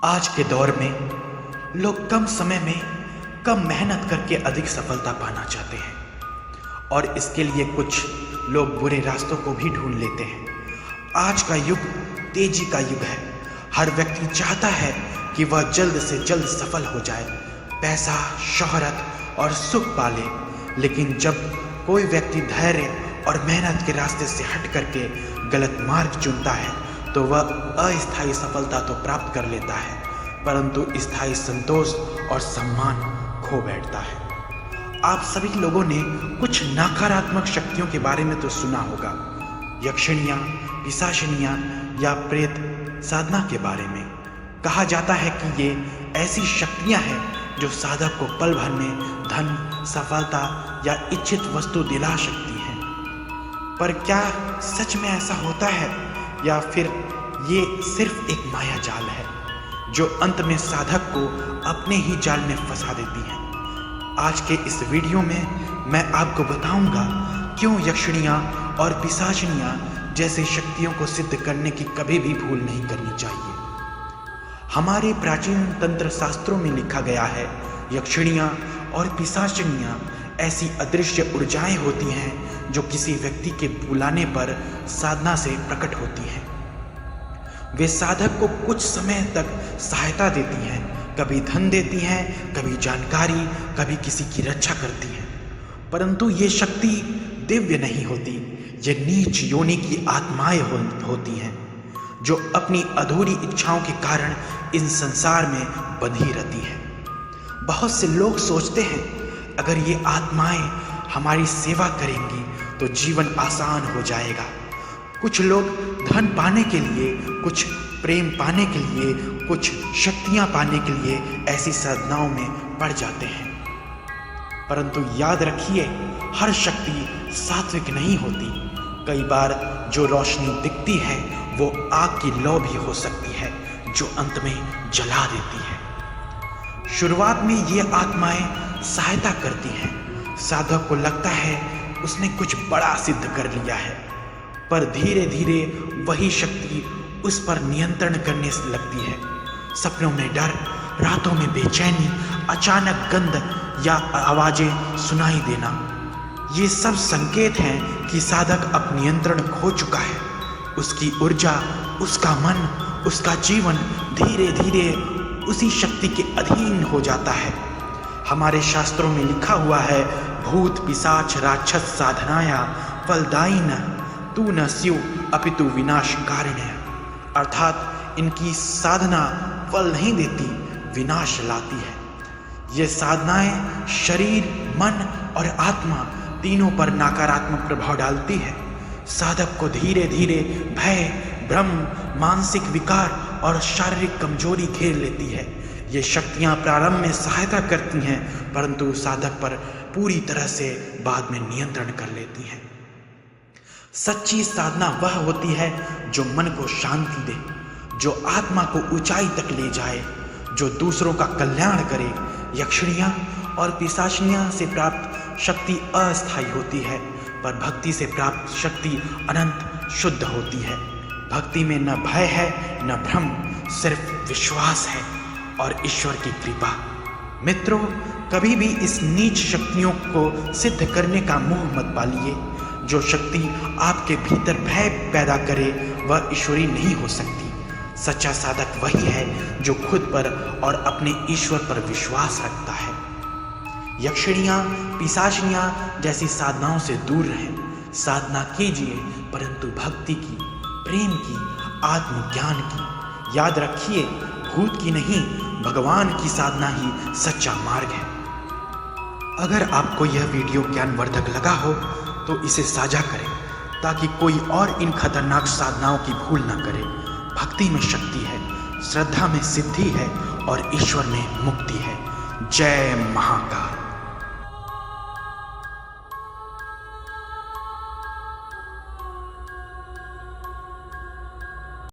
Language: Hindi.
आज के दौर में लोग कम समय में कम मेहनत करके अधिक सफलता पाना चाहते हैं और इसके लिए कुछ लोग बुरे रास्तों को भी ढूंढ लेते हैं। आज का युग तेजी का युग है। हर व्यक्ति चाहता है कि वह जल्द से जल्द सफल हो जाए, पैसा, शोहरत और सुख पाले। लेकिन जब कोई व्यक्ति धैर्य और मेहनत के रास्ते से हट करके गलत मार्ग चुनता है तो वह अस्थायी सफलता तो प्राप्त कर लेता है, परंतु स्थायी संतोष और सम्मान खो बैठता है। आप सभी लोगों ने कुछ नकारात्मक शक्तियों के बारे में तो सुना होगा, यक्षिणियाँ, पिशाचिनियाँ या प्रेत साधना के बारे में। कहा जाता है कि ये ऐसी शक्तियाँ हैं जो साधक को पल भर में धन, सफलता या इच्छित वस्तु दिला सकती हैं। पर क्या सच में ऐसा होता है या फिर ये सिर्फ एक माया जाल है जो अंत में साधक को अपने ही जाल में फंसा देती है? आज के इस वीडियो में मैं आपको बताऊंगा क्यों यक्षिणियाँ और पिशाचिनियाँ जैसे शक्तियों को सिद्ध करने की कभी भी भूल नहीं करनी चाहिए। हमारे प्राचीन तंत्र शास्त्रों में लिखा गया है, यक्षिणियाँ और पिशाचिनियाँ ऐसी अदृश्य ऊर्जाएं होती हैं जो किसी व्यक्ति के बुलाने पर साधना से प्रकट होती हैं। वे साधक को कुछ समय तक सहायता देती हैं, कभी धन देती हैं, कभी जानकारी, कभी किसी की रक्षा करती हैं। परंतु ये शक्ति दिव्य नहीं होती। ये नीच योनि की आत्माएं होती हैं जो अपनी अधूरी इच्छाओं के कारण इन संसार में बंधी रहती हैं। बहुत से लोग सोचते हैं अगर ये आत्माएं हमारी सेवा करेंगी तो जीवन आसान हो जाएगा। कुछ लोग धन पाने के लिए, कुछ प्रेम पाने के लिए, कुछ शक्तियां पाने के लिए ऐसी साधनाओं में पड़ जाते हैं। परंतु याद रखिए, हर शक्ति सात्विक नहीं होती। कई बार जो रोशनी दिखती है वो आग की लौ भी हो सकती है जो अंत में जला देती है। शुरुआत में ये आत्माएं सहायता करती हैं। साधक को लगता है उसने कुछ बड़ा सिद्ध कर लिया है, पर धीरे धीरे वही शक्ति उस पर नियंत्रण करने लगती है। सपनों में डर, रातों में बेचैनी, अचानक गंध या आवाजें सुनाई देना, ये सब संकेत हैं कि साधक अब नियंत्रण खो चुका है। उसकी ऊर्जा, उसका मन, उसका जीवन धीरे धीरे उसी शक्ति के अधीन हो जाता है। हमारे शास्त्रों में लिखा हुआ है, भूत पिशाच राक्षस साधनाया फलदायिन तू न स्यु अपितु विनाशकारिण्य। अर्थात इनकी साधना फल नहीं देती, विनाश लाती है। ये साधनाएं शरीर, मन और आत्मा तीनों पर नकारात्मक प्रभाव डालती है। साधक को धीरे धीरे भय, भ्रम, मानसिक विकार और शारीरिक कमजोरी घेर लेती है। ये शक्तियां प्रारंभ में सहायता करती हैं, परंतु साधक पर पूरी तरह से बाद में नियंत्रण कर लेती हैं। सच्ची साधना वह होती है जो मन को शांति दे, जो आत्मा को ऊंचाई तक ले जाए, जो दूसरों का कल्याण करे। यक्षिणियाँ और पिशाचिनियाँ से प्राप्त शक्ति अस्थायी होती है, पर भक्ति से प्राप्त शक्ति अनंत शुद्ध होती है। भक्ति में न भय है न भ्रम, सिर्फ विश्वास है और ईश्वर की कृपा। मित्रों, कभी भी इस नीच शक्तियों को सिद्ध करने का मोह मत पालिए। जो शक्ति आपके भीतर भय पैदा करे वह ईश्वरी नहीं हो सकती। सच्चा साधक वही है जो खुद पर और अपने ईश्वर पर विश्वास रखता है। यक्षिणियाँ, पिशाचिनियाँ जैसी साधनाओं से दूर रहें। साधना कीजिए, परंतु भक्ति की, प्रेम की, आत्मज्ञान की। याद रखिए, भूत की नहीं, भगवान की साधना ही सच्चा मार्ग है। अगर आपको यह वीडियो ज्ञानवर्धक लगा हो तो इसे साझा करें ताकि कोई और इन खतरनाक साधनाओं की भूल न करे। भक्ति में शक्ति है, श्रद्धा में सिद्धि है और ईश्वर में मुक्ति है। जय महाकाल।